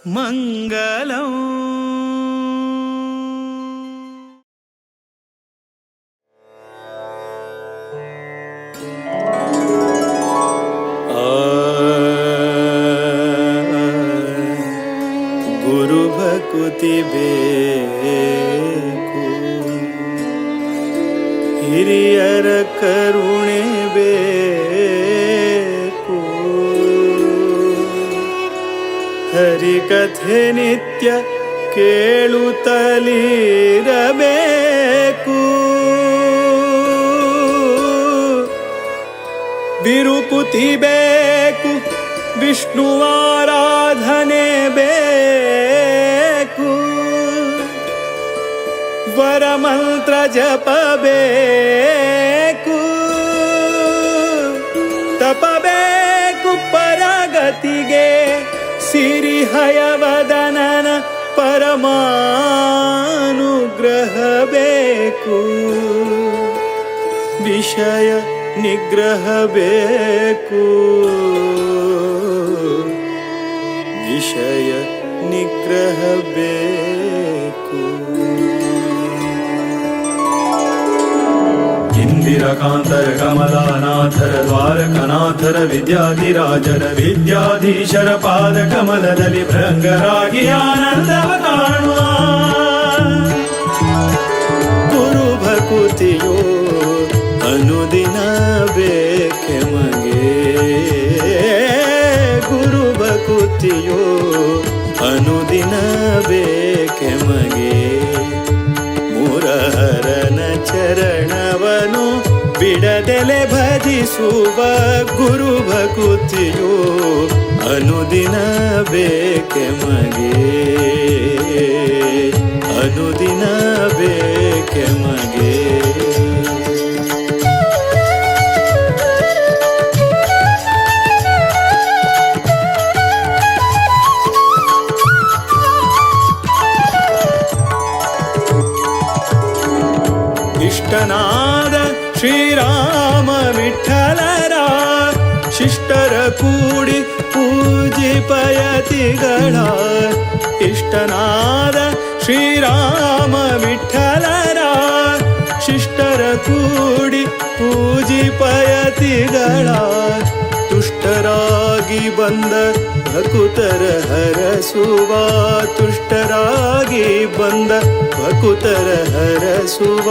ಮಂಗಲಂ. ಗುರು ಭಕುತಿ ಬೇಕು, ಹಿರಿಯರ ಕರುಣೆ ಬೇಕು, ಹರಿಕಥೆ ನಿತ್ಯ ಕೇಳುತ್ತಲಿರಬೇಕು, ಬಿರುಕುತಿ ಬೇಕು, ವಿಷ್ಣುವಾರಾಧನೆ ಬೇಕು, ವರಮಂತ್ರ ಜಪಬೇಕು, ತಪಬೇಕು ಪರಗತಿಗೆ, ಸಿರಿಹಯವದನನ ಪರಮಾನುಗ್ರಹ ಬೇಕು, ವಿಷಯ ನಿಗ್ರಹ ಬೇಕು, ವಿಷಯ ನಿಗ್ರಹ ಬೇಕು. ಇಂದಿರಕಾಂತರ ಕಮಲಾನಾಥರ ದ್ವಾರಕನಾಥರ ವಿದ್ಯಾಧಿರಾಜರ ವಿದ್ಯಾಧೀಶರ ಪಾದ ಕಮಲದಲ್ಲಿ ಭೃಂಗರಾಗಿ ಆನಂದವ ಕಾಣುವ ಗುರು ಭಕುತಿಯೋ ಅನುದಿನ ಬೇಕೆಮಗೆ, ಗುರು ಭಕುತಿಯೋ ಅನುದಿನ ಬೇಕೆಮಗೆ, ಮುರಹರನ ಚರಣವನು ಬಿಡದೆಲೆ ಭಜಿಸುವ ಗುರು ಭಕುತಿಯೋ ಅನುದಿನ ಬೇಕೆಮಗೆ, ಅನುದಿನ ಬೇಕೆಮಗೆ. ಇಷ್ಟನಾದ ಶ್ರೀರಾಮ ವಿಠಲರ ಶಿಷ್ಟರ ಕೂಡಿ ಪೂಜಿಪಯತಿಗಳ, ಇಷ್ಟನಾದ ಶ್ರೀರಾಮ ವಿಠಲರ ಶಿಷ್ಟರ ಕೂಡಿ ಪೂಜಿಪಯತಿಗಳ, ತುಷ್ಟರಾಗಿ ಬಂದ ಭಕುತರ ಹರಸುವ, ತುಷ್ಟರಾಗಿ ಬಂದ ಭಕುತರ ಹರಸುವ,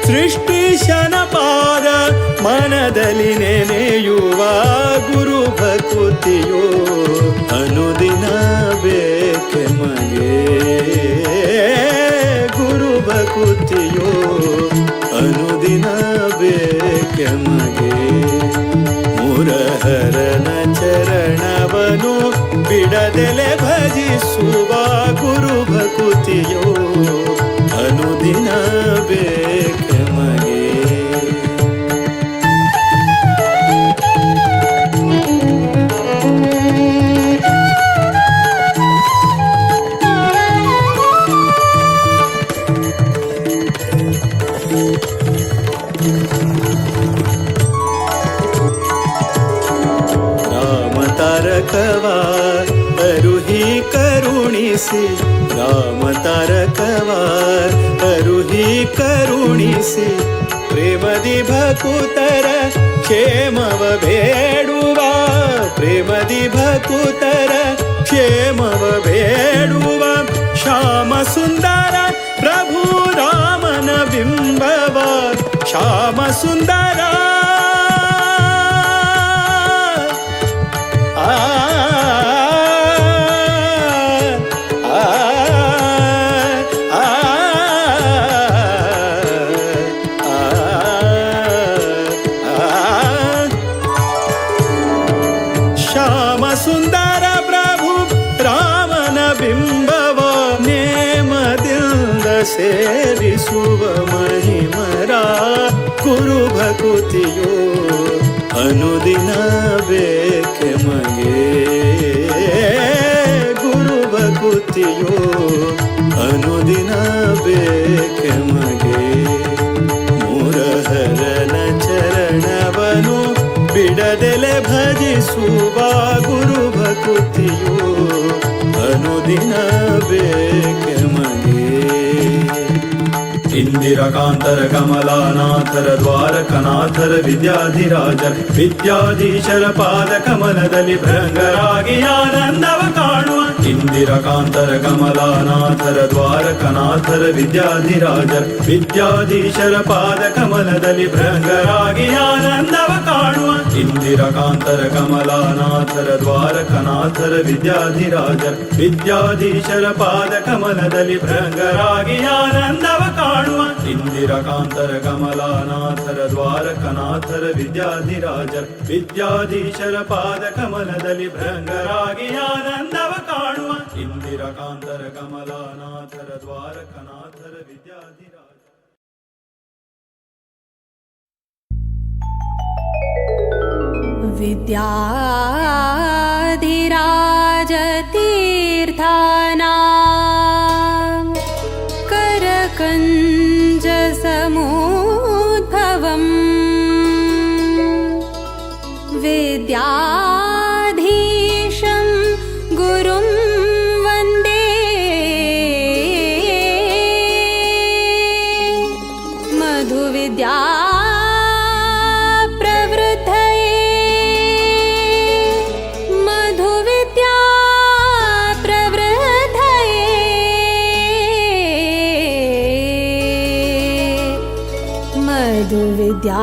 ಸೃಷ್ಟಿಶನ ಪಾದ ಮನದಲ್ಲಿ ನೆನೆಯುವ ಗುರು ಭಕುತಿಯೋ ಅನುದಿನ ಬೇಕೆಮಗೆ, ಗುರು ಭಕುತಿಯೋ ಅನುದಿನ ಬೇಕೆಮಗೆ, ಮುರಹರನ ಚರಣವನು ಬಿಡದೆಲೆ ಭಜಿಸುವ ಗುರು ಭಕುತಿಯೋ ಅನುದಿನ ಬೇಕೆಮಗೆ. ರಾಮ ತಾರಕವ ಅರುಹಿ ಕರುಣಿಸಿ, ರಾಮ ತಾರಕವ ಅರುಹಿ ಕರುಣಿಸಿ, ಪ್ರೇಮದಿ ಭಕುತರ ಕ್ಷೇಮವ ಬೇಡುವ, ಪ್ರೇಮದಿ ಭಕುತರ ಕ್ಷೇಮವ ಬೇಡುವ, ಶ್ಯಾಮ ಸುಂದರ ಪ್ರಭು ರಾಮನ ಬಿಂಬವ, ಶ್ಯಾಮ ಸುಂದರ ಶ್ಯಾಮ ಸುಂದರ ಪ್ರಭು ರಾಮನ ಬಿಂಬವ, ನೇಮದಿಂದ ಸೇರಿಸುವ ಮಹಿಮರ ಗುರು ಭಕುತಿಯೋ ಅನುದಿನ ಬೇಕೆಮಗೆ, ಗುರು ಭಕುತಿಯೋ ಅನುದಿನ ಬೇಕೆಮಗೆ, ಮುರಹರನ ಚರಣವನು ಬಿಡದೆಲೆ ಭಜಿಸುವ ಗುರು ಭಕುತಿಯೋ ಅನು ಅನುದಿನ ಬೇಕೆ ಮಗೆ. ಇಂದಿರಕಾಂತರ ಕಮಲಾನಾಥರ ದ್ವಾರಕನಾಥರ ವಿದ್ಯಾಧಿರಾಜರ ವಿದ್ಯಾಧೀಶರ ಪಾದ ಕಮಲದಲ್ಲಿ ಭೃಂಗರಾಗಿ ಆನಂದವ ಕಾಣುವ. ಇಂದಿರಕಾಂತರ ಕಮಲಾನಾಥರ ದ್ವಾರಕನಾಥರ ವಿದ್ಯಾಧಿರಾಜರ ವಿದ್ಯಾಧೀಶರ ಪಾದ ಕಮಲದಲ್ಲಿ ಭೃಂಗರಾಗಿ ಆನಂದವ ಕಾಣುವ. ಇಂದಿರಕಾಂತರ ಕಮಲಾನಾಥರ ದ್ವಾರಕನಾಥರ ವಿದ್ಯಾಧಿರಾಜರ ವಿದ್ಯಾಧೀಶರ ಪಾದ ಕಮಲದಲ್ಲಿ ಭೃಂಗರಾಗಿ ಆನಂದವ ಕಾಣುವ. ಇಂದಿರಕಾಂತರ ಕಮಲಾನಾಥರ ದ್ವಾರಕನಾಥರ ವಿದ್ಯಾಧಿರಾಜರ ವಿದ್ಯಾಧೀಶರ ಪಾದ ಕಮಲದಲ್ಲಿ ಭೃಂಗರಾಗಿ ಆನಂದವ ಕಾಣುವ. ಇಂದಿರಕಾಂತರ ಕಮಲಾನಾಥರ ದ್ವಾರಕನಾಥರ ವಿದ್ಯಾಧಿರಾಜ. ವಿದ್ಯಾಧಿರಾಜ ತೀರ್ಥಾನಾಂ ಕರಕಂಜ ಸಮೋದ್ಭವಂ ವಿದ್ಯಾಧೀಶಂ ಗುರುಂ ವಂದೇ ಮಧುವಿದ್ಯಾ विद्या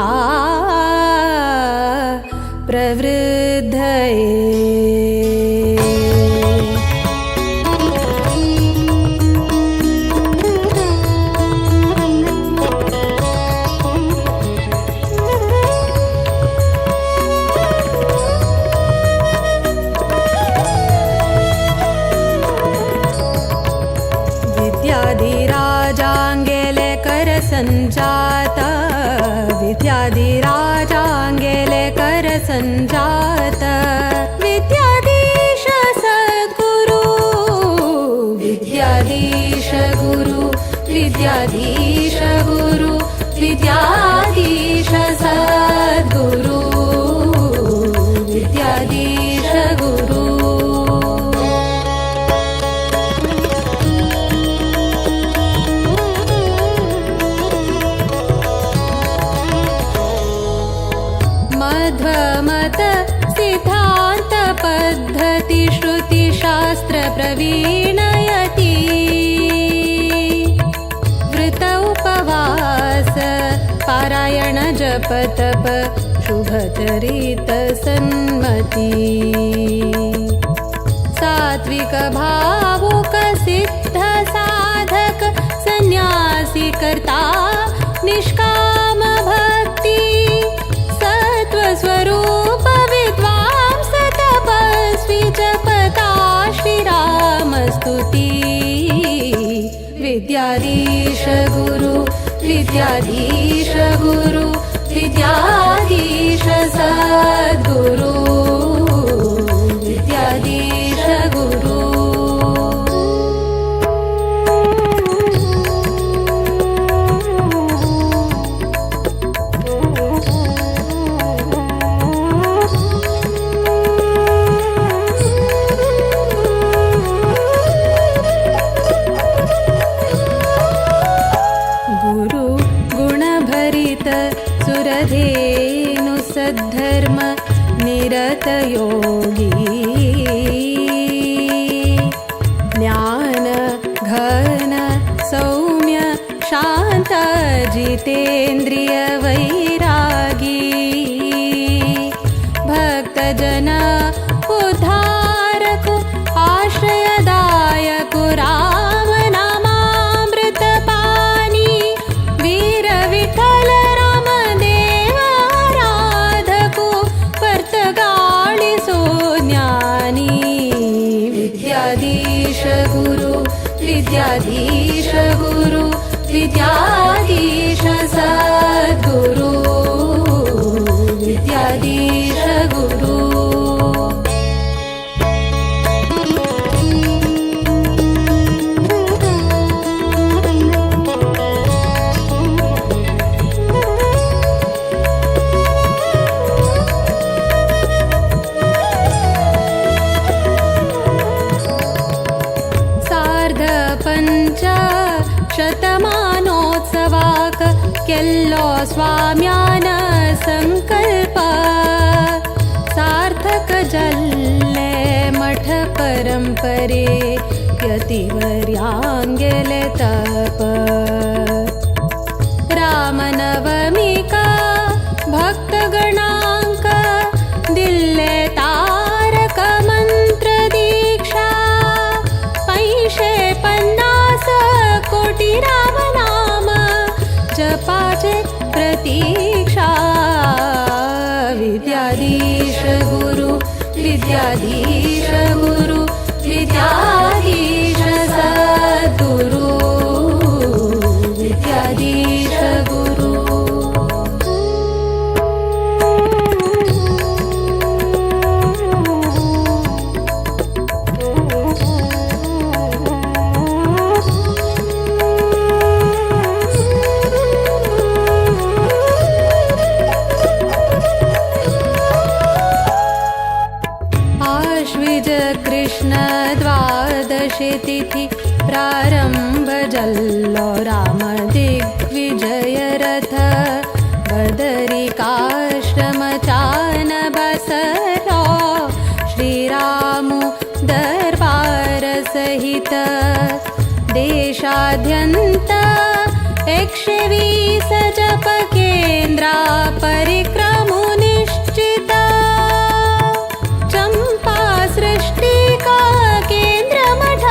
प्रवृद्धये. विद्याधिराजाङ्गेले करसञ्जाता विद्याधिराजाङ्गेले करसञ्जात विद्याधीश सद्गुरु विद्याधीश गुरु विद्याधीश गुरु विद्याधीश सद्गुरु विद्याधीश गुरु. मध्वमत सिद्धान्त पद्धति श्रुति शास्त्र प्रवीणयति वृत उपवास पारायण जप तप शुभचरित सन्मति सात्विक भावुक सिद्ध साधक सन्यासी कर्ता निष्काम भक्ति स्वरूप विद्वांस तपस्वी जपता श्रीराम स्तुति विद्याधीश गुरु विद्याधीश गुरु विद्याधीश सद्गुरु विद्याधीश गुरु. सुरधेनु सद्धर्म निरत योगी ज्ञान घन सौम्य शांत जितेन्द्रिय वैरागी भक्त जन उद्धारक आश्रयदायक राम नामामृत पानी वीर विठल विद्याधीश गुरु विद्याधीश गुरु विद्याधीश सद्गुरु विद्याधीश गुरु. केल्लो स्वाम्यान संकल्प सार्थक जल्ले मठ परंपरे यतिवर्यांगेले तप रामनवमिका भक्तगणांक दिल्ले तारक मंत्र दीक्षा 550 कोटी रामनाम जपाचे प्रतीक्षा विद्याधीश गुरु विद्याधीश गुरु विद्याधीश सद्गुरु विद्याधीश गुरु कृष्ण द्वादशी तिथि प्रारंभ जल्लो राम दिग्विजय रथ बदरिकाश्रम चान बसरो श्रीरामु दरबार सहित देशाद्यंत 120 जप केंद्रा परिक्रमु निश्चित चंपा सृष्टि का केंद्र मठ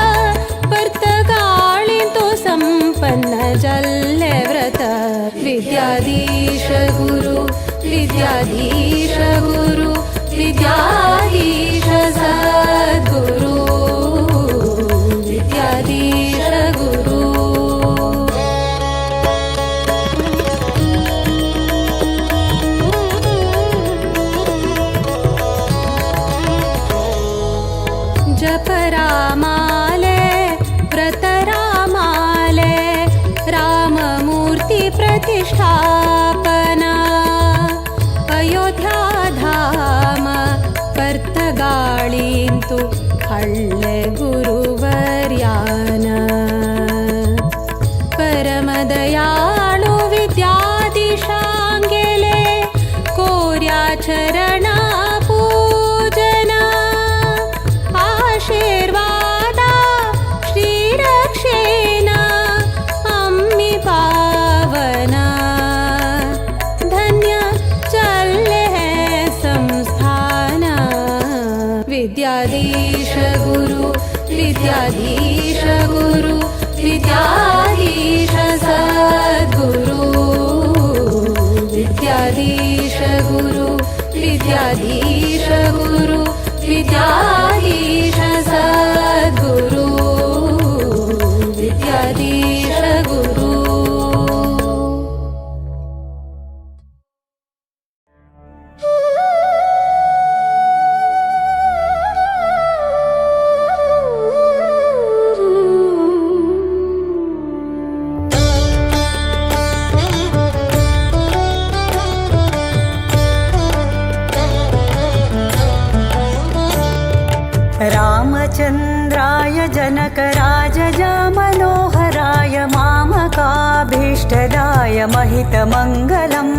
वर्तगाळि तो संपन्न जल्ले व्रत विद्याधीश गुरु विद्याधीश गुरु विद्याधीश सद्गुरु विद्याधीश गुरु जप रामाले व्रत रामाले राममूर्ति प्रतिष्ठापना अयोध्या धाम वर्तगाळिंतु हळ्ळे गुरुवर्यान परमदयाळु विद्याधीशांगेले कोर्या चरण आशीर्वादा श्रीरक्षेण अम्मि पावना धन्य चल्ले संस्थान विद्याधीश गुरु विद्याधीश गुरु विद्याधीश सद्गुरु विद्याधीश गुरु विद्याधीश गुरु विद्याधीश सद्गुरु विद्याधीश गुरु रामचन्द्राय जनकराजजा मनोहराय मामकाभीष्टदाय महितमङ्गलम्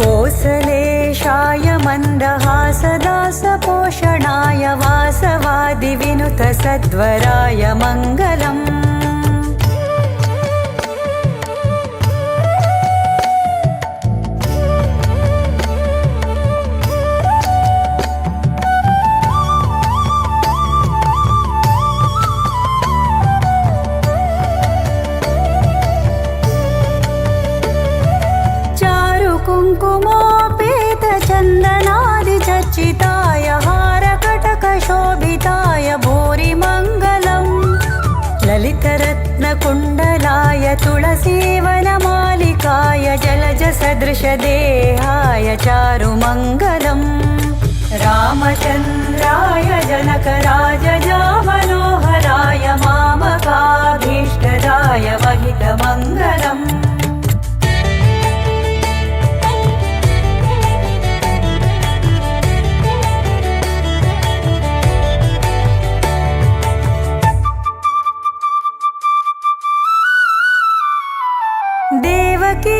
कोसलेशाय मन्दहासदासपोषणाय वासवादिविनुतसद्वराय मङ्गलम् कुङ्कुमोपेतचन्दनादिचर्चिताय हारकटकशोभिताय भूरिमङ्गलम् ललितरत्नकुण्डलाय तुलसीवनमालिकाय जलजसदृशदेहाय चारुमङ्गलम् रामचन्द्राय जनकराजजा मनोहराय मामकाभीष्टदाय महितमङ्गलम् देवकी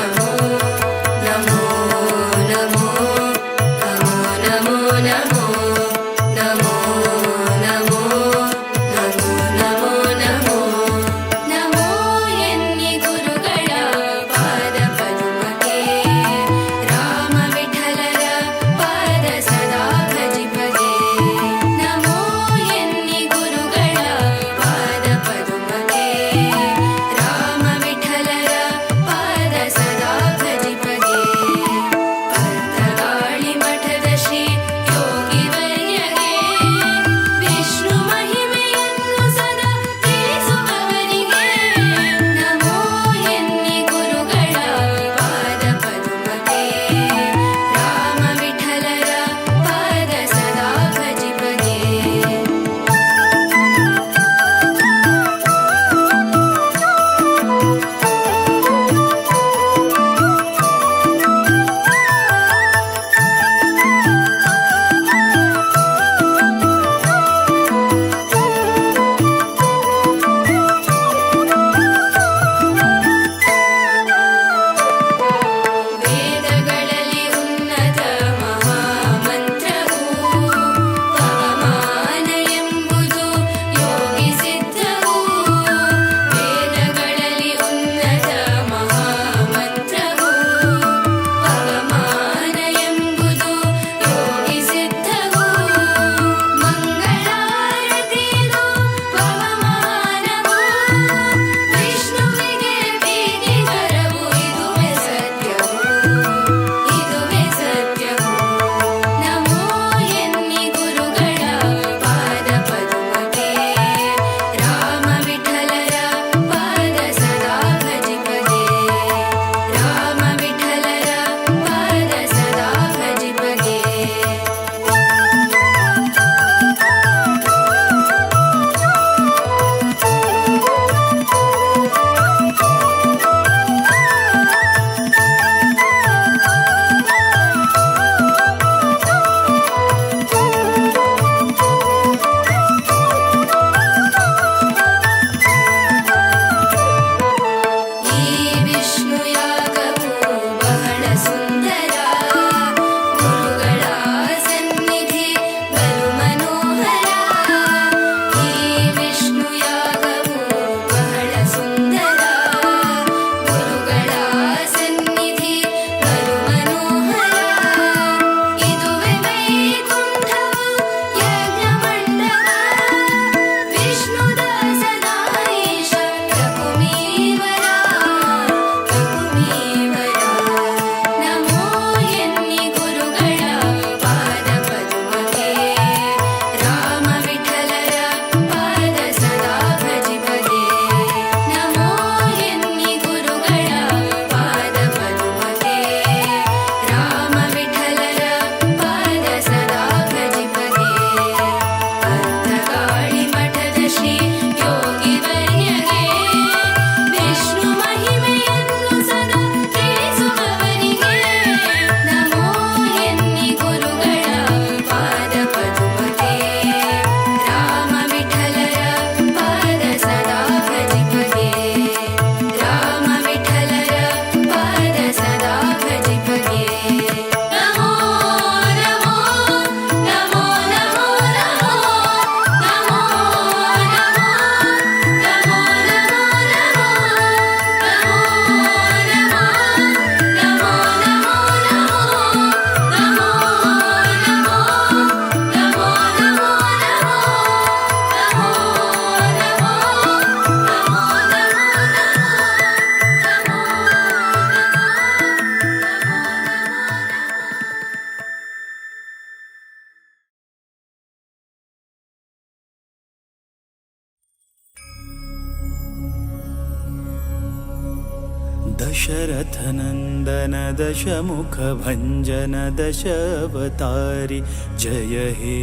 दशरथनन्दन दशमुखभञ्जन दशावतारि जय हे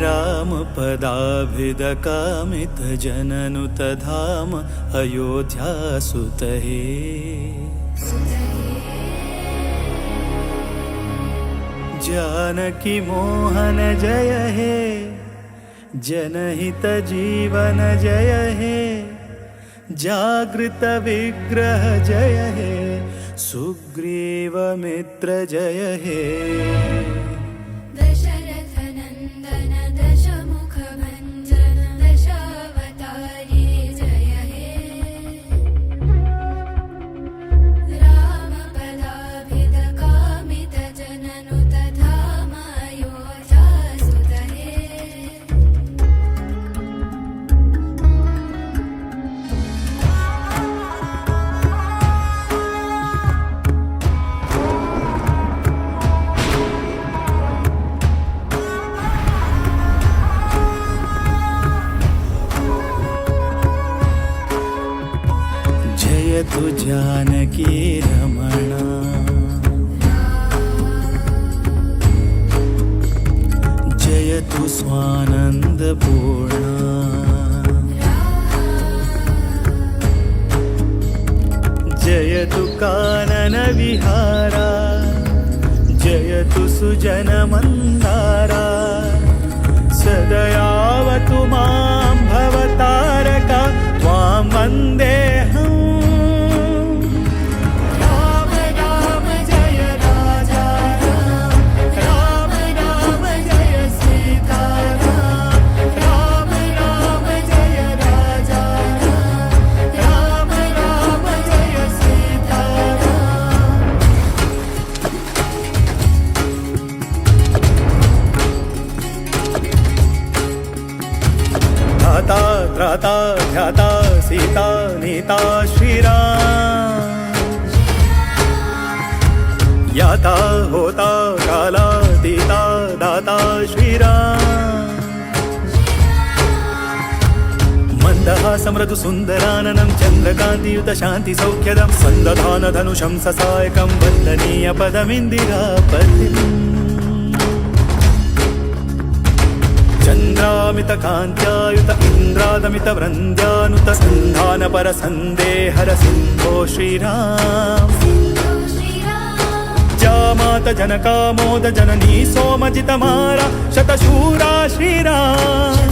रामपदाभिधकामितजननुतधाम अयोध्यासुत हे जानकी मोहन जय हे जनहित जीवन जय हे जागृत विग्रह जय हे सुग्रीव मित्र जय हे दशरथनन्दन दशमुखभञ्जन दशावतारि जय हे रामपदाभिधकामितजननुतधाम अयोध्यासुत हे जयतु जानकी रमणा जयतु स्वानन्दपूर्णा जयतु काननविहारा जयतु सुजनमन्दारा सदयावतु मां भवतारका त्वां वन्देऽहम् ध्याता त्राता ध्याता सीता नीता श्रीराम याता होता कालातीता दाता श्रीराम मन्दहासमृदु सुन्दराननं चन्द्रकान्तियुत शान्ति सौख्यदं सन्दधान धनुषं ससायकं वन्दनीय पदमिन्दिरापतिम् चन्द्रामित कान्त्यायुत इन्द्रादमित वृन्द्यानुत सन्धान पर सन्देहर सिन्धो श्रीराम जामात जनकामोद जननी सोमजित मारा शतशूरा श्रीराम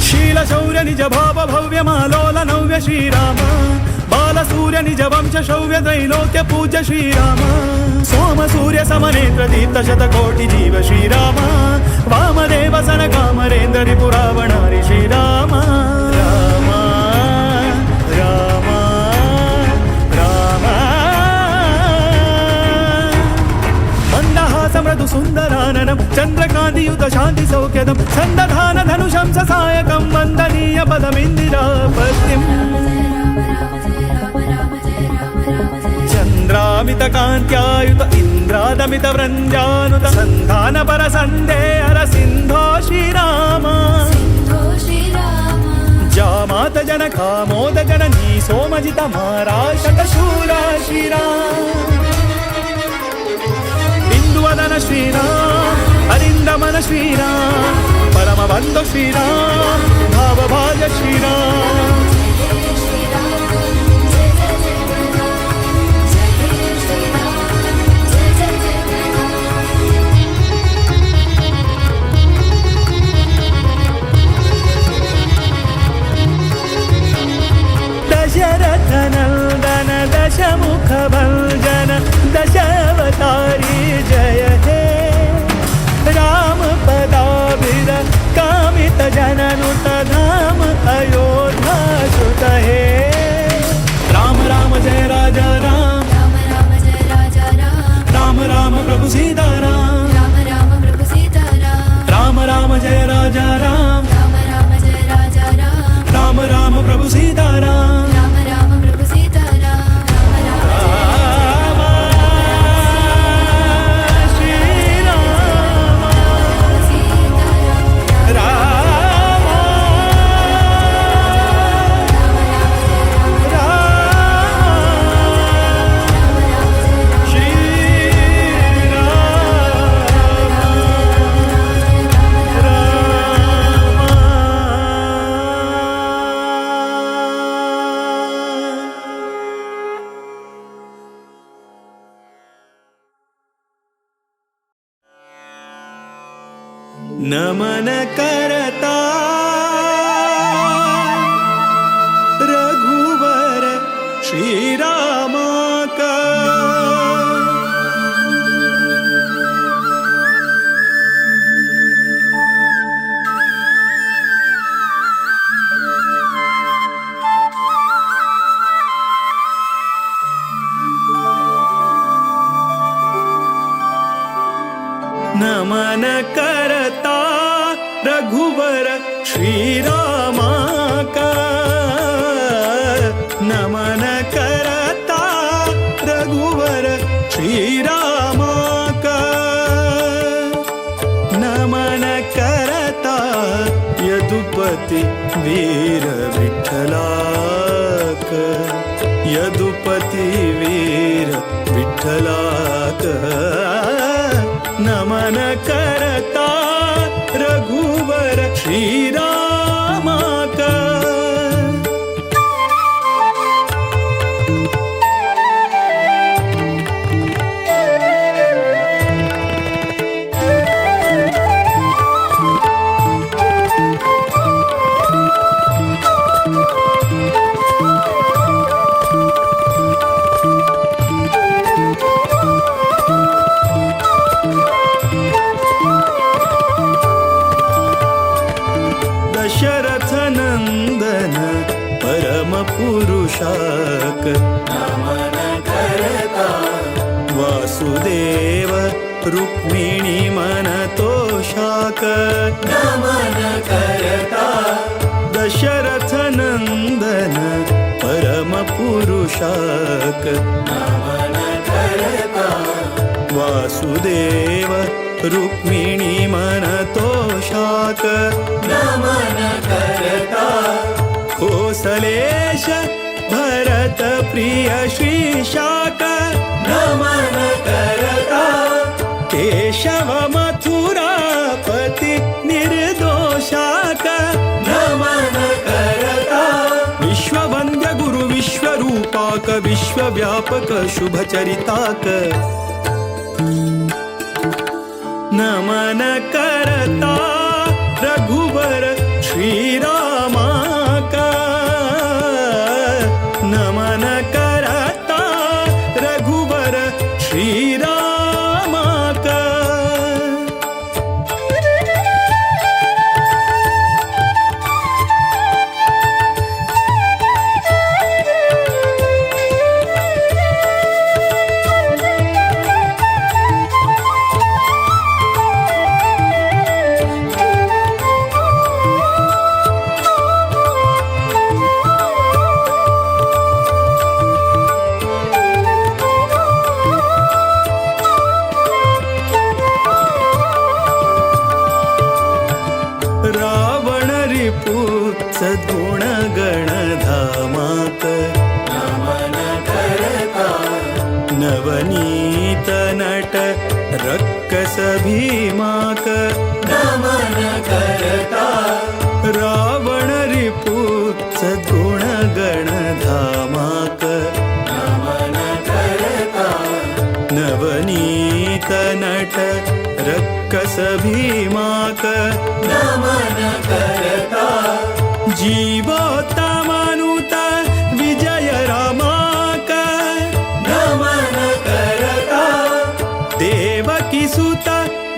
शील शौर्य निज भाव भव्य मालोल नव्य श्रीराम बाल सूर्य निज वंश शौर्य त्रैलोक्य पूज्य श्रीराम सोम सूर्य समनेत्र दीप्त शतकोटि जीव श्रीराम वामदेव सन कामरेन्द्र रिपुरावणारि श्रीराम राम राम राम मन्दहासमृदु सुन्दराननं चन्द्रकान्तियुत शान्ति सौख्यदं सन्दधान धनुषं ससायकं वन्दनीय पदमिन्दिरापतिम् चन्द्रामित कान्त्यायुत इन्द्रादमित वृन्द्यानुत सन्धान पर सन्देहर सिन्धो श्रीराम जामात जनकामोद जननी सोमजित मारा शतशूरा श्रीराम इंदुवदन श्रीराम अरिन्दमन श्रीराम परमबन्धु श्रीराम भावभाज श्रीराम दशरथनन्दन दशमुखभञ्जन दशावतारि जय हे रामपदाभिधकामितजननुतधाम अयोध्यासुत नमन करता रघुवर श्रीरामा का नमन करता रघुवर श्रीरामा का नमन करता रघुवर श्रीरामा का नमन करता यदुपति वीर विठ्ठला का यदुपति वीर विठ्ठला का नमन करता रघुवर श्रीरामा का दशरथ नंदन परम पुरुषाक नमन करता वासुदेव रुक्मिणी मन तोषाक नमन करता दशरथ नंदन परम पुरुषाक नमन करता वासुदेव रुक्मिणी मन तोषाक नमन करता कोसलेश भरत प्रिय श्रीशाक नमन करता केशव मथुरापति निर्दोषाक नमन करता विश्ववन्द्य गुरु विश्वरूपाक विश्वव्यापक शुभचरिताक नमन करता रघुवर श्रीरामा का नमन करता रघुवर श्रीरामा का रावण रिपु सद्गुण गणधामाक नमन करता नवनीत नट रक्कस भीमाक नमन करता रावण रिपु सद्गुण गणधामाक नमन करता नवनीत नट रक्कस भीमाक नमन करता जीवोत्तमानुत विजय रामाक नमन करता देवकी सुत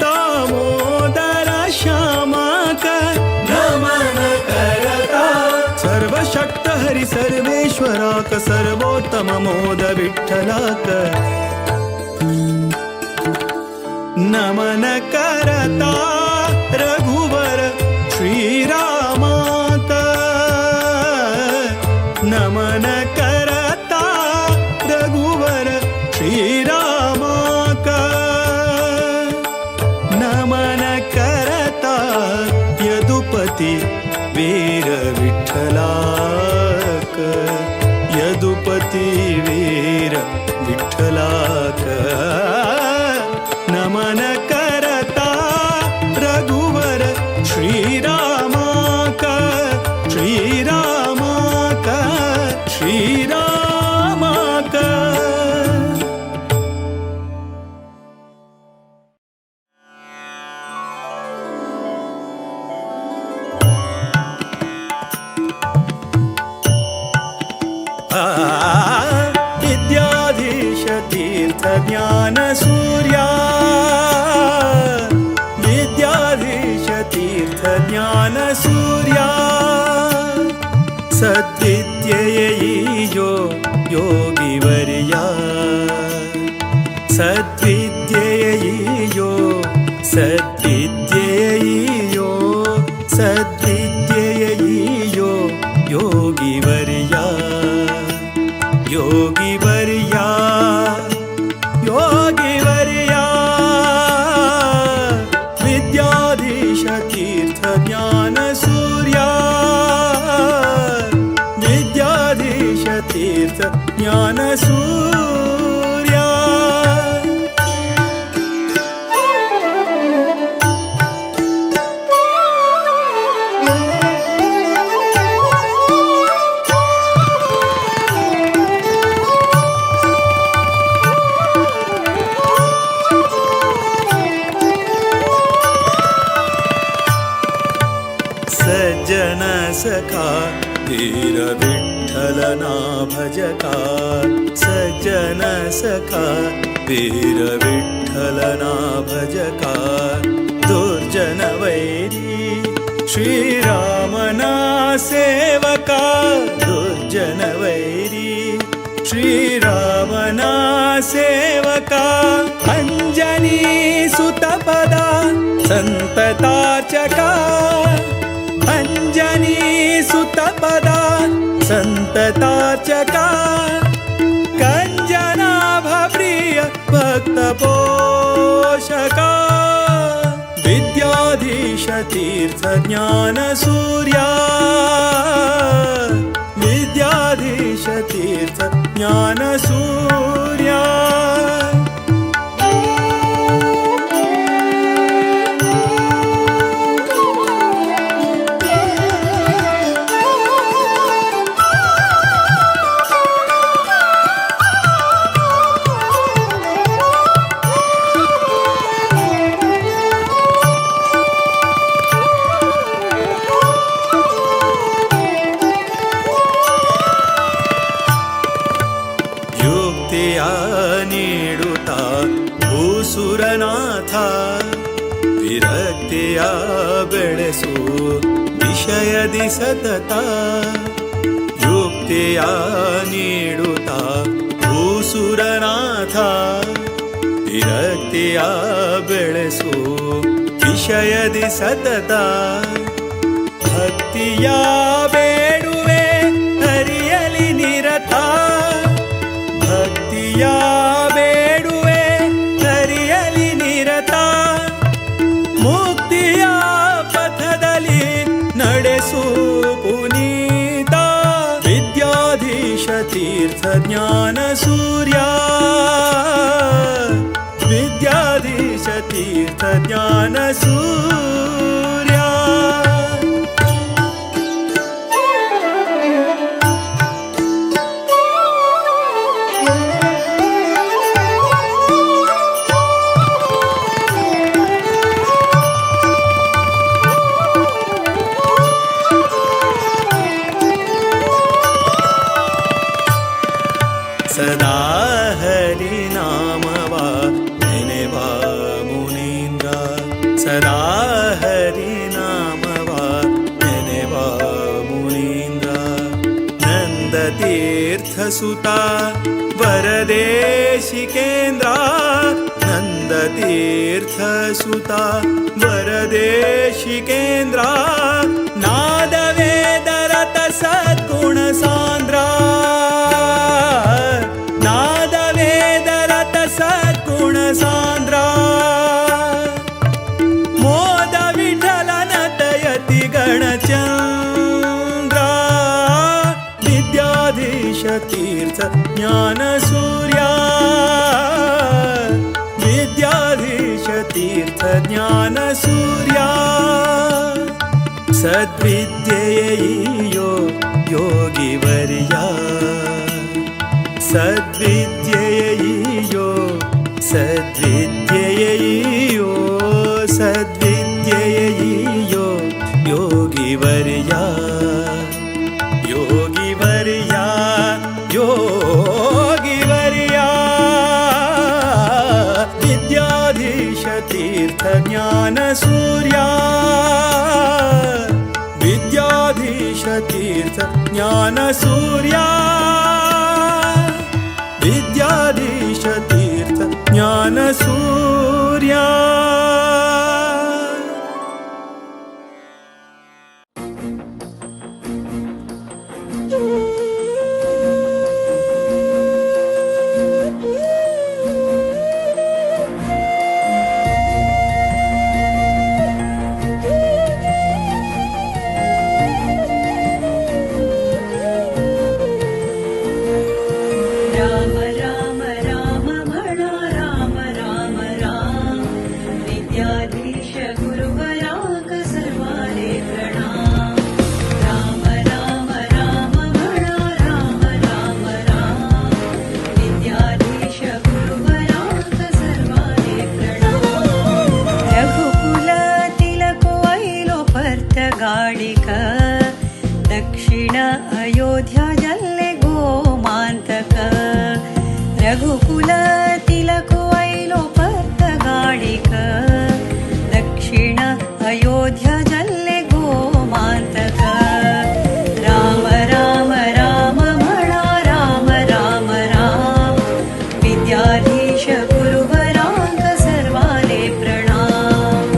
दामोदर श्यामाक नमन करता सर्वशक्त हरि सर्वेश्वराक सर्वोत्तम मोद विठ्ठलाक नमन करता रघुवर श्रीरामा का नमन करता रघुवर श्रीरामा का नमन करता यदुपति वीर विठ्ठला का यदुपति वीर विठ्ठला का नमन करता रघुवर श्रीरामा का श्रीरामा का श्रीरामा का ज्ञानसूर्या सद्विद्ययैयो योगिवर्या सद्विद्ययैयो सद्विद्ययैयो सद्विद्ययैयो योगिवर्या योगिवर्या योगिवर्या विद्याधीश तीर्थ ज्ञानसूर्या विद्याधीश तीर्थ ज्ञानसूर्या सज्जन सखा धीर विठ्ठलना भजका सज्जन सखा वीर विठ्ठलना भजका दुर्जन वैरी श्रीरामना सेवका दुर्जन वैरी श्रीरामना सेवका अंजनी सुतपदा संतताचका अंजनी सुतपदा संतताचका कंजनाभप्रिय भक्तपोषका विद्याधीश तीर्थ ज्ञानसूर्या विद्याधीश तीर्थ ज्ञानसूर्या ನೀಡುತ್ತಾ ಭೂಸುರನಾಥ ವಿರಕ್ತಿಯ ಬೆಳೆಸು ವಿಷಯದಿ ಸತತ ಯುಕ್ತಿಯ ನೀಡುತ್ತಾ ಭೂಸುರನಾಥ ವಿರಕ್ತಿಯ ಬೆಳೆಸು ವಿಷಯದಿ ಸತತ ಭಕ್ತಿಯ ಬೇಡುವೆ ಹರಿಯಲಿ ನಿರತ ಭಕ್ತಿಯ ಬೇಡುವೆ ಹರಿಯಲಿ ನಿರತ ಮುಕ್ತಿಯ ಪಥದಲ್ಲಿ ನಡೆಸು ಪುನೀತ ವಿದ್ಯಾಧೀಶ ತೀರ್ಥ ಜ್ಞಾನಸೂರ್ಯ ವಿದ್ಯಾಧೀಶ ತೀರ್ಥ ಜ್ಞಾನಸೂರ್ಯ ಸದಾ ಹರಿ ನಾಮವ ನೆನೆವ ಮುನೀಂದ್ರ ಸದಾ ಹರಿ ನಾಮವ ನೆನೆವ ಮುನೀಂದ್ರ ನಂದ ತೀರ್ಥ ಸುತ ವರದೇಶಿಕೇಂದ್ರ ನಂದ ತೀರ್ಥ ಸುತ ವರದೇಶಿಕೇಂದ್ರ ನಾದವೇದರತ ಸದ್ಗುಣ ಸಾಂದ್ರ ಸದ್ಗುಣ ಸಾಂದ್ರ ಮೋದ ವಿಠಲನ ದಯತಿ ಗಣಚಂದ್ರ ವಿದ್ಯಾಧೀಶ ತೀರ್ಥ ಜ್ಞಾನಸೂರ್ಯ ವಿದ್ಯಾಧೀಶ ತೀರ್ಥ ಜ್ಞಾನಸೂರ್ಯ ಸದ್ವಿದ್ಯೆಯೋ ಯೋಗಿವರ್ಯ ಸದ್ವಿದ್ಯೆಯೋ ಸದ್ವಿದ್ಯೆಯೋ ಸದ್ವಿದ್ಯೆಯೋ ಯೋಗಿವರ್ಯ ಯೋಗಿವರ್ಯ ಯೋಗಿವರ್ಯ ವಿದ್ಯಾಧೀಶ ತೀರ್ಥ ಜ್ಞಾನಸೂರ್ಯ ವಿದ್ಯಾಧೀಶತೀರ್ಥ ಜ್ಞಾನಸೂರ್ಯ ವಿದ್ಯಾಧೀಶತೀರ್ಥ ಜ್ಞಾನಸೂರ್ಯ. ರಾಮ ರಾಮ ರಾಮ ಮಣ ರಾಮ ರಾಮ ರಾಮ ವಿದ್ಯಾಧೀಶ ಗುರುವರಾಗ ಸರ್ವಾಲೇ ಪ್ರಣಾಮ. ರಾಮ ರಾಮ ರಾಮ ಮಣ ರಾಮ ರಾಮ ರಾಮ ವಿದ್ಯಾಧೀಶ ಗುರುವರಾಗ ಸರ್ವಾಲೇ ಪ್ರಣಾಮ. ರಘುಕುಲ ತಿಲಕು ಐಲೋ ಪರ್ತ ಗಾಳಿಕ ದಕ್ಷಿಣ ಅಯೋಧ್ಯ ಜಲ್ಲೆ ಗೋಮಾಂತಕ. ರಘುಕುಲ ತಿಲಕು ಐಲೋ ಪರ್ತ ಗಾಳಿಕ ದಕ್ಷಿಣ ಅಯೋಧ್ಯ ಜಲ್ಲೆ ಗೋಮಾಂತಕ. ರಾಮ ರಾಮ ರಾಮ ಮಣ ರಾಮ ರಾಮ ರಾಮ ವಿದ್ಯಾಧೀಶ ಗುರುವರಾಗ ಸರ್ವಾಲೇ ಪ್ರಣಾಮ.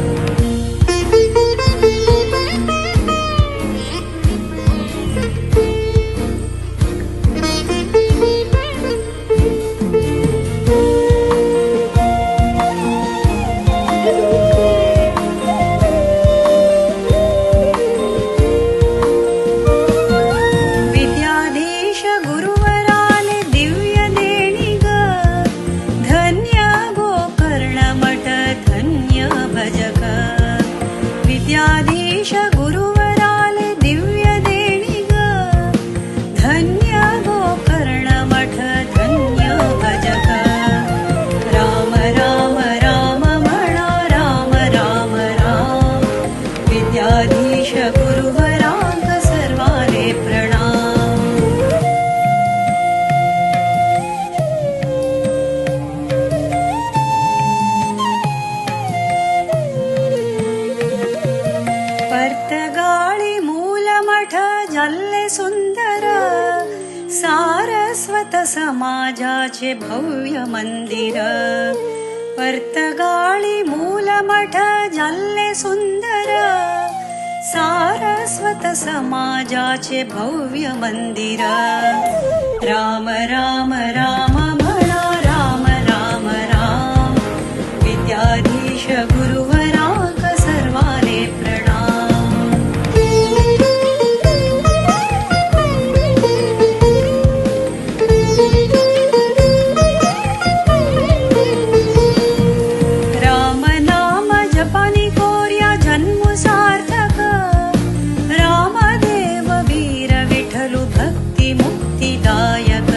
ವಿದ್ಯಾಧೀಶ ಗುರುವರಾಲೆ ದಿವ್ಯ ದೇಣಿಗ ಧನ್ಯ ಗೋಕರ್ಣ ಮಠ ಧನ್ಯ ಭಜಕ. ವಿದ್ಯಾಧೀಶ ಗುರುವರಾಲೆ ದಿವ್ಯ ದೇಣಿಗ ಧನ್ಯ ಗೋಕರ್ಣ ಮಠ ಧನ್ಯ ಭಜಕ. ರಾಮ ರಾಮ ರಾಮ ಮಣ ರಾಮ ರಾಮ ರಾಮ ವಿದ್ಯಾಧೀಶ ಗುರುವರಾಗ ಸರ್ವಾಲೇ ಪ್ರಣಾಮ. ಪರ್ತಗಾಳಿ ಮೂಲ ಮಠ ಜಲ್ಲೆ ಸುಂದರ सारस्वत समाजाचे भव्य मंदिर. पर्तगाळी मूल मठ जल्ले सुंदर सारस्वत समाजाचे भव्य मंदिर. राम राम राम म्हणा राम राम राम विद्याधीश गुरुवराग सर्वाले प्रणाम. राम नाम जपानी कोर्या जन्म सार्थक. रामदेव वीर विठ्ठलु भक्ती मुक्तिदायक.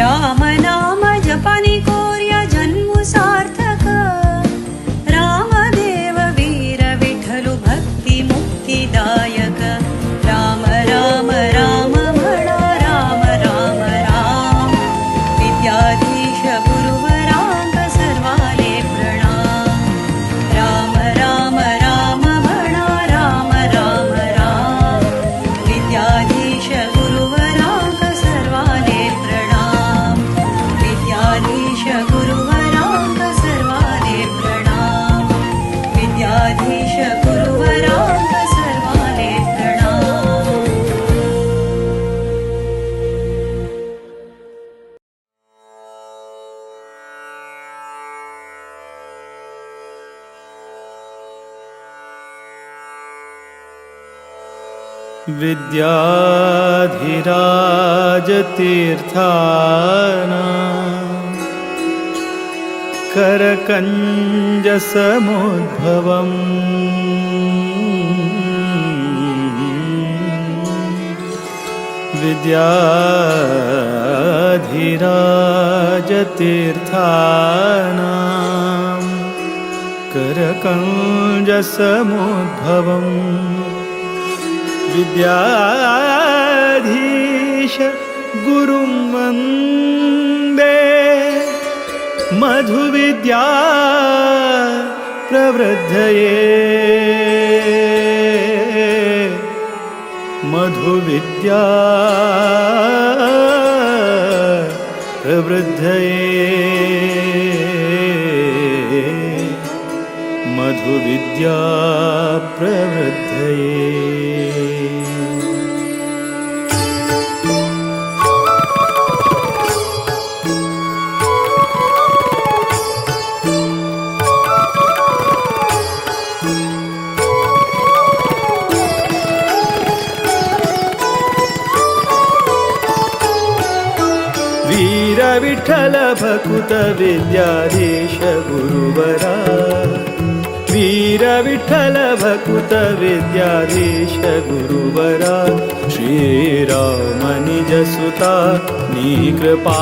राम नाम जपानी कोर्या जन्म सार्थक. रामदेव वीर विठ्ठलु भक्ती मुक्तिदायक. राम राम राम म्हणा राम राम राम विद्याधीश गुरुवराग सर्वाले प्रणाम. राम राम राम म्हणा राम राम राम विद्याधीश गुरुवराग सर्वाले प्रणाम. विद्याधीश गुरुवराग सर्वाले प्रणाम. विद्याधीश गुरुवराग सर्वाले प्रणाम. विद्याधिराजतीर्थाना करकञ्जसमुद्भवम् विद्याधिराजतीर्थाना करकञ्जसमुद्भवम् विद्याधीश गुरुं वन्दे मधुविद्या प्रवृद्धये मधुविद्या प्रवृद्धये मधुविद्या प्रवृद्धये। वीर विठ्ठल भकुत विद्याधीश गुरुवरा वीर विठ्ठल भकुत विद्याधीश गुरुवरा श्रीराम निज सुता नी कृपा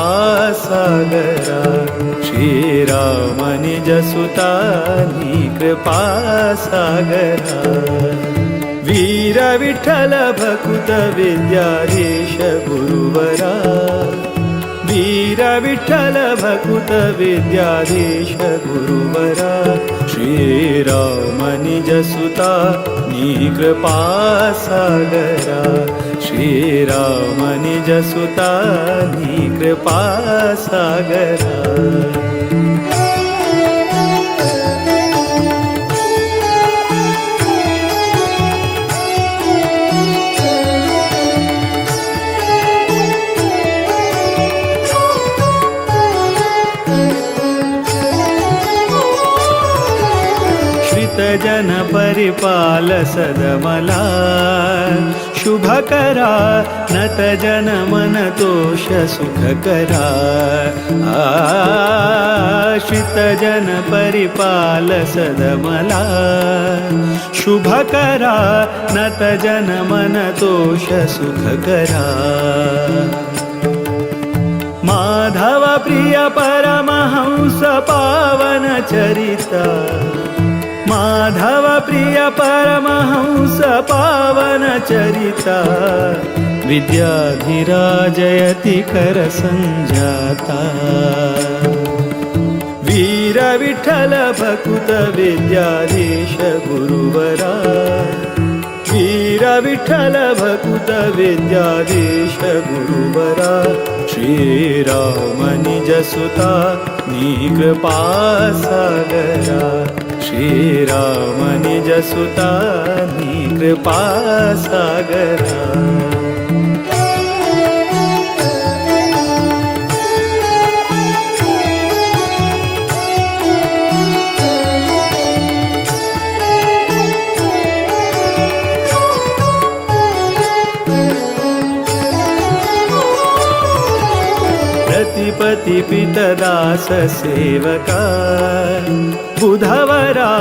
सागरा श्रीराम निज सुता नी कृपा सागरा वीर विठ्ठल भकुत विद्याधीश गुरुवरा वीर विठ्ठल भकुत विद्याधीश गुरुवरा श्रीराम निज सुता नी कृपा सागरा श्रीराम निज सुता नी कृपा सागरा। जन परिपाल सदमला शुभकरा नत जन मन तोष सुखकरा आश्रित जन परिपाल सदमला शुभकरा नत जन मन तोष सुखकरा माधव प्रिय परमहंस पावन चरिता माधव प्रिय परमहंस पावन चरिता विद्याधिराजयति कर संजाता वीर विठ्ठल भकुत विद्याधीश गुरुवरा वीर विठ्ठल भकुत विद्याधीश गुरुवरा श्रीराम निज सुता नी कृपा सागरा श्रीराम निज सुता नी कृपा सागरा। प्रतिपति पितदास सेवका बुधवरा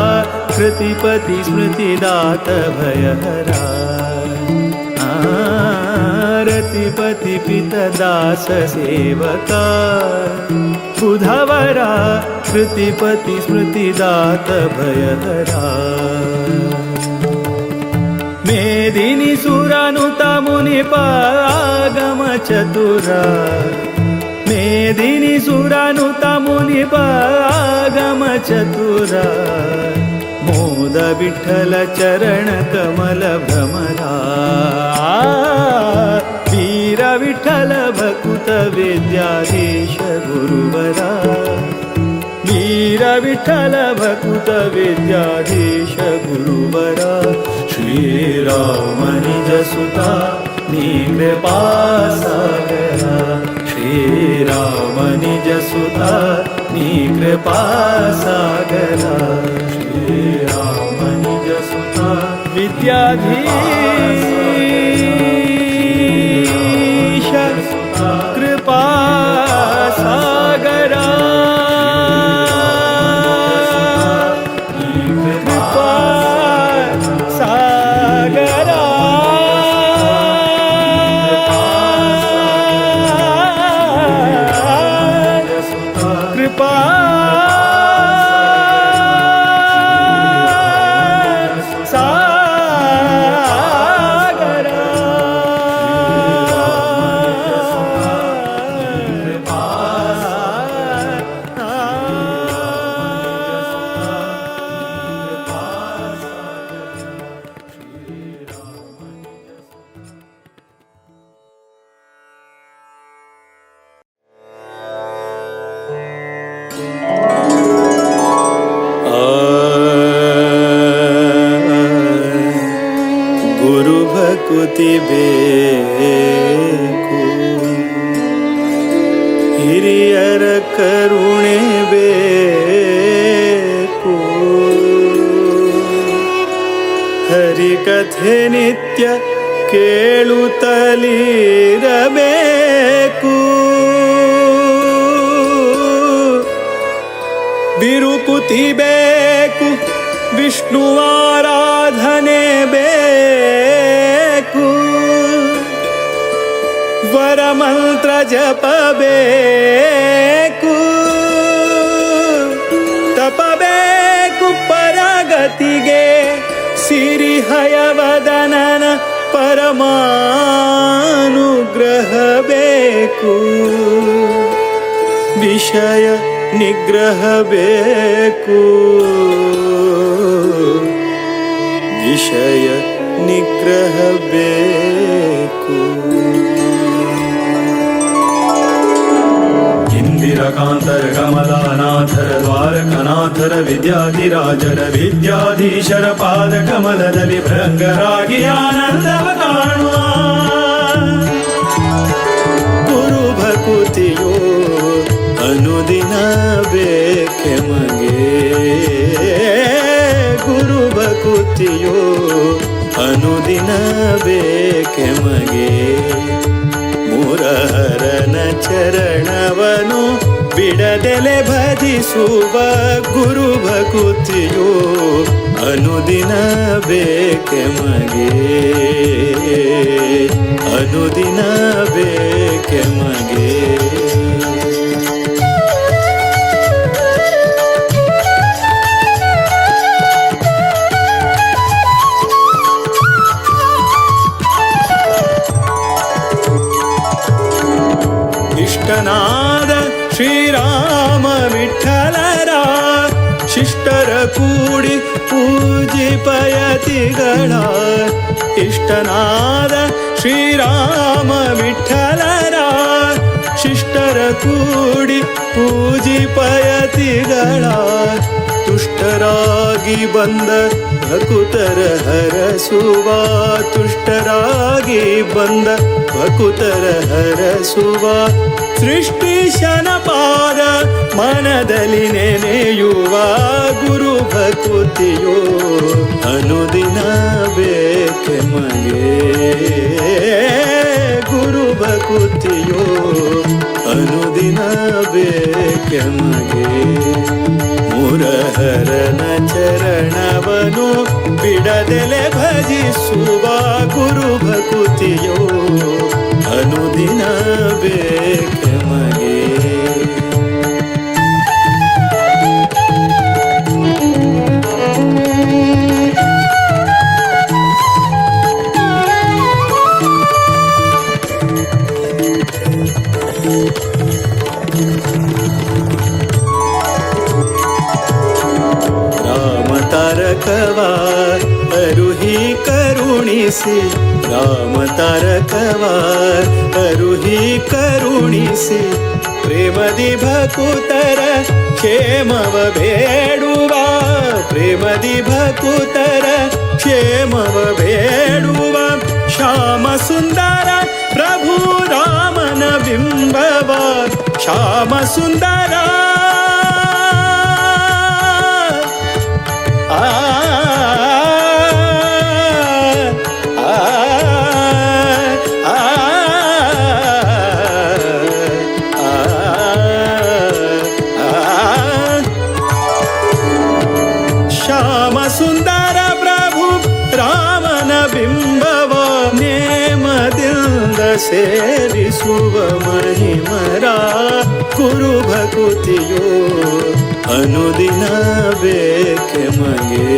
कृतिपति स्मृतिदात भयहरा रतिपति पितदास सेवका बुधवरा कृतिपति स्मृतिदात भयहरा मेदिनी सुरानुता मुनिपागम चतुरा मेदिनी सुरानुता मुनिपागम चतुरा मोद विठ्ठल चरण कमल भ्रमरा वीर विठ्ठल भकुत विद्याधीश गुरुवरा वीर विठ्ठल भकुत विद्याधीश गुरुवरा श्रीराम निज सुता नी कृपा सागरा श्रीराम निज सुता नी कृपा सागरा श्रीराम निज सुता विद्याधीश कृपा सागरा कृपा सागरा कृपा सागरा। ಭಕುತಿ ಬೇಕು, ಹಿರಿಯರ ಕರುಣೆ ಬೇಕು. ಹರಿಕಥೆ ನಿತ್ಯ ಕೇಳುತ್ತಲಿರಬೇಕು, ಬಿರುಕುತಿ ಬೇಕು, ವಿಷ್ಣುವಾರಾಧನೆ ಬೇಕು, ವರಮಂತ್ರ ಜಪಬೇಕು, ತಪಬೇಕು ಪರಗತಿಗೆ, ಸಿರಿಹಯವದನನ ಪರಮಾನುಗ್ರಹ ಬೇಕು, ವಿಷಯ ನಿಗ್ರಹ ಬೇಕು, ವಿಷಯ ನಿಗ್ರಹ ಬೇಕು. ಇಂದಿರಕಾಂತರ ಕಮಲಾನಾಥರ ದ್ವಾರಕನಾಥರ ವಿದ್ಯಾಧಿರಾಜರ ವಿದ್ಯಾಧೀಶರ ಪಾದ ಕಮಲದಲ್ಲಿ ಭೃಂಗರಾಗಿ ಆನಂದವ ಕಾಣುವ. ಗುರು ಭಕುತಿಯೋ ಅನುದಿನ ಬೇಕೆಮಗೆ, ಗುರು ಭಕುತಿಯೋ ಅನುದಿನ ಬೇಕೆಮಗೆ. ಮುರಹರನ ಚರಣವನು ಬಿಡದೆಲೆ ಭಜಿಸುವ ಗುರು ಭಕುತಿಯೋ ಅನುದಿನ ಬೇಕೆಮಗೆ, ಅನುದಿನ ಬೇಕೆಮಗೆ. ಇಷ್ಟನಾದ ಶ್ರೀರಾಮ ವಿಠಲರ ಶಿಷ್ಟರ ಕೂಡಿ ಪೂಜಿಪಯತಿಗಳ. ಇಷ್ಟನಾದ ಶ್ರೀರಾಮ ವಿಠಲರ ಶಿಷ್ಟರ ಕೂಡಿ ಪೂಜಿಪಯತಿಗಳ. ತುಷ್ಟರಾಗಿ ಬಂದ ಭಕುತರ ಹರಸುವ, ತುಷ್ಟರಾಗಿ ಬಂದ ಭಕುತರ ಹರಸುವ. ಸೃಷ್ಟಿಶನ ಪಾದ ಮನದಲ್ಲಿ ನೆನೆಯುವ ಗುರು ಭಕುತಿಯೋ ಅನುದಿನ ಬೇಕೆಮಗೆ, ಗುರು ಭಕುತಿಯೋ ಅನುದಿನ ಬೇಕೆಮಗೆ. ಮುರಹರನ ಚರಣವನು ಬಿಡದೆಲೆ ಭಜಿಸುವ ಗುರು ಭಕುತಿಯೋ ಅನುದಿನ ಬೇಕೆಮಗೆ. ರಾಮ ತಾರಕವ ಅರುಹಿ ಕರುಣಿಸಿ, ರಾಮ ತಾರಕವ ಅರುಹಿ ಕರುಣಿಸಿ. ಪ್ರೇಮದಿ ಭಕುತರ ಕ್ಷೇಮವ ಬೇಡುವ, ಪ್ರೇಮದಿ ಭಕುತರ ಕ್ಷೇಮವ ಬೇಡುವ. ಶ್ಯಾಮ ಸುಂದರ ಪ್ರಭು ರಾಮನ ಬಿಂಬವ, ಶ್ಯಾಮ ಸುಂದರ ಶ್ಯಾಮ ಸುಂದರ ಪ್ರಭು ರಾಮನ ಬಿಂಬವ. ನೇಮದಿಂದ ಸೇರಿಸುವ ಮಹಿಮರ ಗುರು ಭಕುತಿಯೋ ಅನುದಿನ ಬೇಕೆಮಗೆ,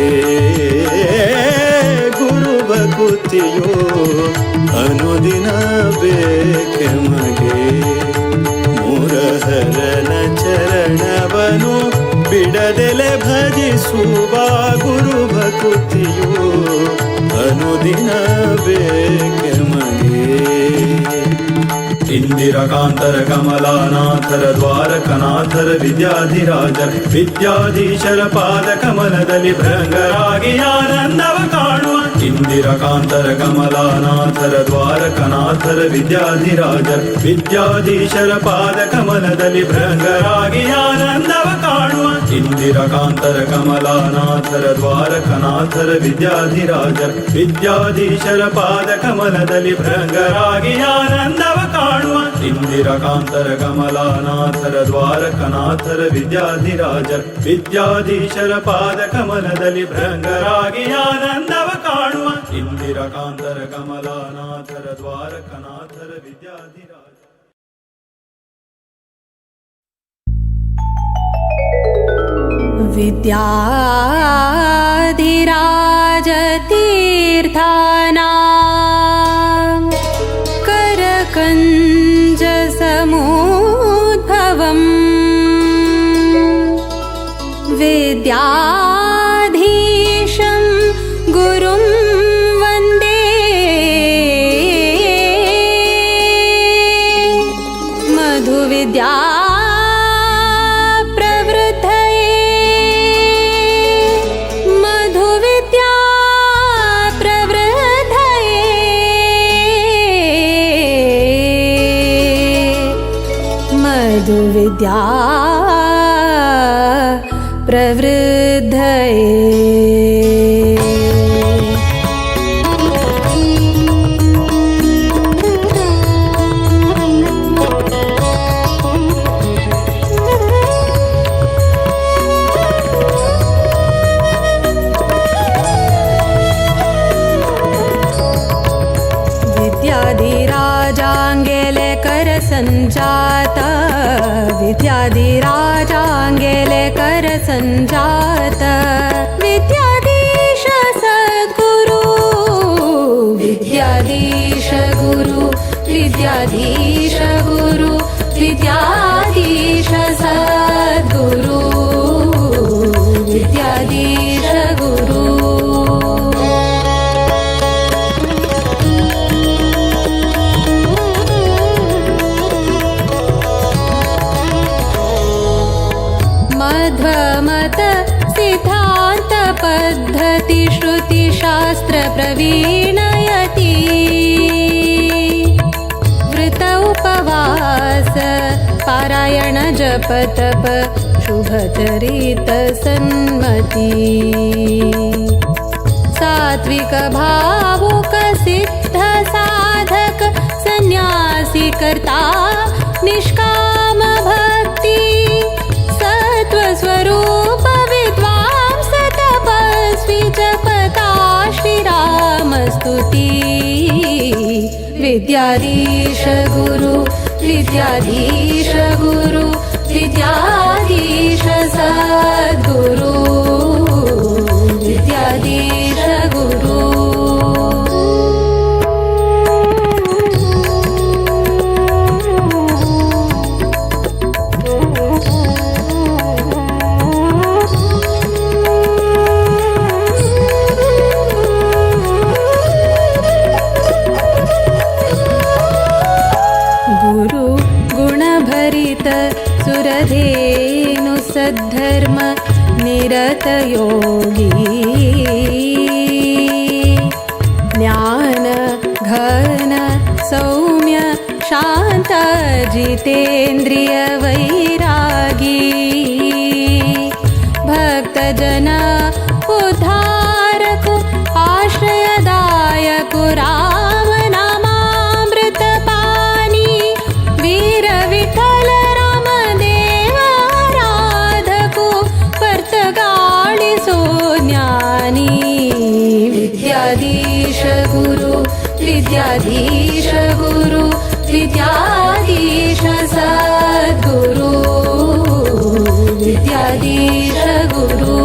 ಗುರು ಭಕುತಿಯೋ ಅನುದಿನ ಬೇಕೆಮಗೆ. ಮುರಹರನ ಚರಣವನು ಬಿಡದೆಲೆ ಭಜಿಸುವ ಗುರು ಭಕುತಿಯೋ ಅನುದಿನ ಬೇಕೆಮಗೆ. ಇಂದಿರಕಾಂತರ ಕಮಲಾನಾಥರ ದ್ವಾರಕನಾಥರ ವಿದ್ಯಾಧಿರಾಜರ ವಿದ್ಯಾಧೀಶರ ಪಾದ ಕಮಲದಲ್ಲಿ ಭೃಂಗರಾಗಿ ಆನಂದವ ಕಾಣುವ. ಇಂದಿರಕಾಂತರ ಕಮಲಾನಾಥರ ದ್ವಾರಕನಾಥರ ವಿದ್ಯಾಧಿರಾಜರ ವಿದ್ಯಾಧೀಶರ ಪಾದ ಕಮಲದಲ್ಲಿ ಭೃಂಗರಾಗಿ ಆನಂದವ ಕಾಣುವ ಇಂದಿರಕಾಂತರ ಕಮಲಾನಾಥರ ದ್ವಾರಕನಾಥರ ವಿದ್ಯಾಧಿರಾಜರ ವಿದ್ಯಾಧೀಶರ ಪಾದ ಕಮಲದಲ್ಲಿ ಭೃಂಗರಾಗಿ ಆನಂದವ ಕಾಣುವ ಇಂದಿರಕಾಂತರ ಕಮಲಾನಾಥರ ದ್ವಾರಕನಾಥರ ವಿದ್ಯಾಧಿರಾಜರ ವಿದ್ಯಾಧೀಶರ ಪಾದ ಕಮಲದಲ್ಲಿ ಭೃಂಗರಾಗಿ ಆನಂದವ ಕಾಣುವ ಇಂದಿರಕಾಂತರ ಕಮಲಾನಾಥರ ದ್ವಾರಕನಾಥರ ವಿದ್ಯಾಧಿರಾಜ विद्याधिराजतीर्थानां करकञ्जसमुद्भवम् विद्याधीशं गुरुं वन्दे मधुविद्या विद्या प्रवृद्धये विद्याधिराजाङ्गेले करसञ्जात विद्याधिराजाङ्गेले करसञ्जात विद्याधीश सद्गुरु विद्याधीश गुरु विद्याधीश गुरु विद्याधीश सद्गुरु विद्याधीश गुरु मध्वमत सिद्धान्त पद्धति श्रुति शास्त्र प्रवीणयति वृत उपवास पारायण जप तप शुभचरित सन्मति सात्विक भावुक सिद्ध साधक सन्यासी कर्ता निष्काम भक्ति स्वरूप विद्वांस तपस्वी जपता श्रीराम स्तुति विद्याधीश गुरु विद्याधीश गुरु विद्याधीश सद्गुरु विद्याधीश गुरु सुरधेनु सद्धर्म निरत योगी ज्ञान घन सौम्य शांत जितेन्द्रिय वैरागी भक्त जन उद्धारक आश्रयदायक राम नामामृत पानी वीर विठल विद्याधीश गुरु विद्याधीश गुरु विद्याधीश सद्गुरु विद्याधीश गुरु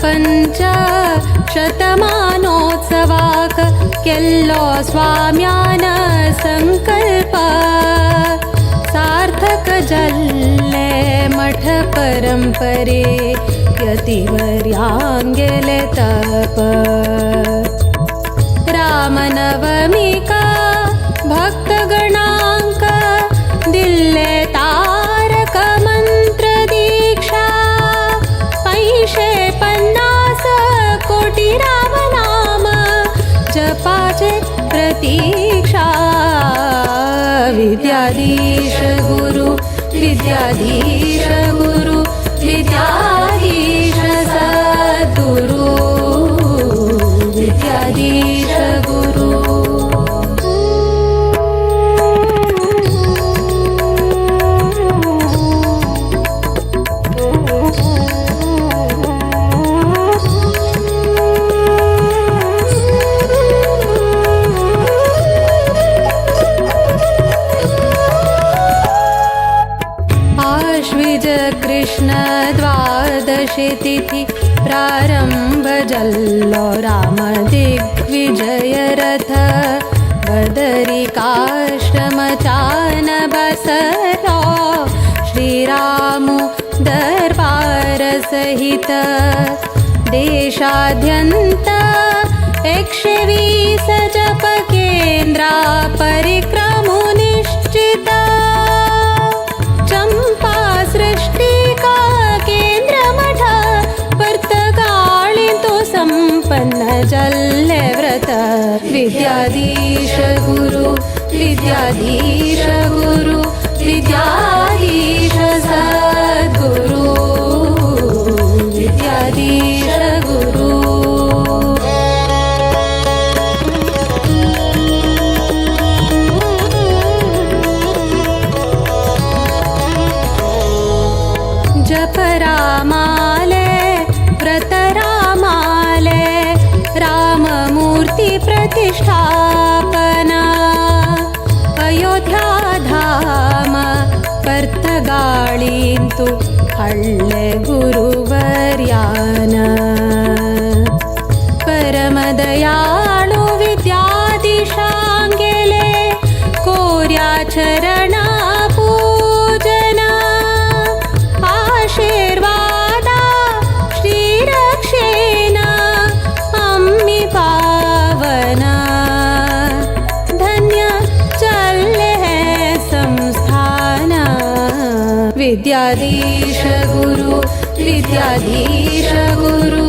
पञ्च शतमानोत्सवाक केल्लो स्वाम्यान संकल्प सार्थक जल्ले मठ परंपरे यतिवर्यांगेले तप रामनवमिका भक्तगणांक दिल्ले तारक मंत्र दीक्षा 550 कोटी रामनाम जपाचे प्रतीक्षा विद्याधीश गुरु विद्याधीश गुरु विद्याधीश सद्गुरु विद्याधीश गुरु कृष्ण द्वादशी तिथि प्रारंभ जल्लो राम दिग्विजय रथ बदरिकाश्रम चान बसरो श्रीरामु दरबार सहित देशाद्यंत 120 जप केंद्रा परिक्रमो निश्चित चंपा सृष्टि का केंद्र मठ वर्तगाळि तो संपन्न जल्ले व्रत विद्याधीश गुरु विद्याधीश गुरु विद्याधीश सद्गुरु विद्याधीश गुरु जप रामाले व्रत रामाले राममूर्ति प्रतिष्ठापना अयोध्या धाम वर्तगाळिंतु हಳ್ಳೆ गुरुवर्यान परमदयाळु विद्याधीशांगेले कोर्या चरण पूजना आशीर्वादा श्रीरक्षेण अम्मि पावना धन्य चल्ले संस्थान विद्याधीश गुरु विद्याधीश गुरु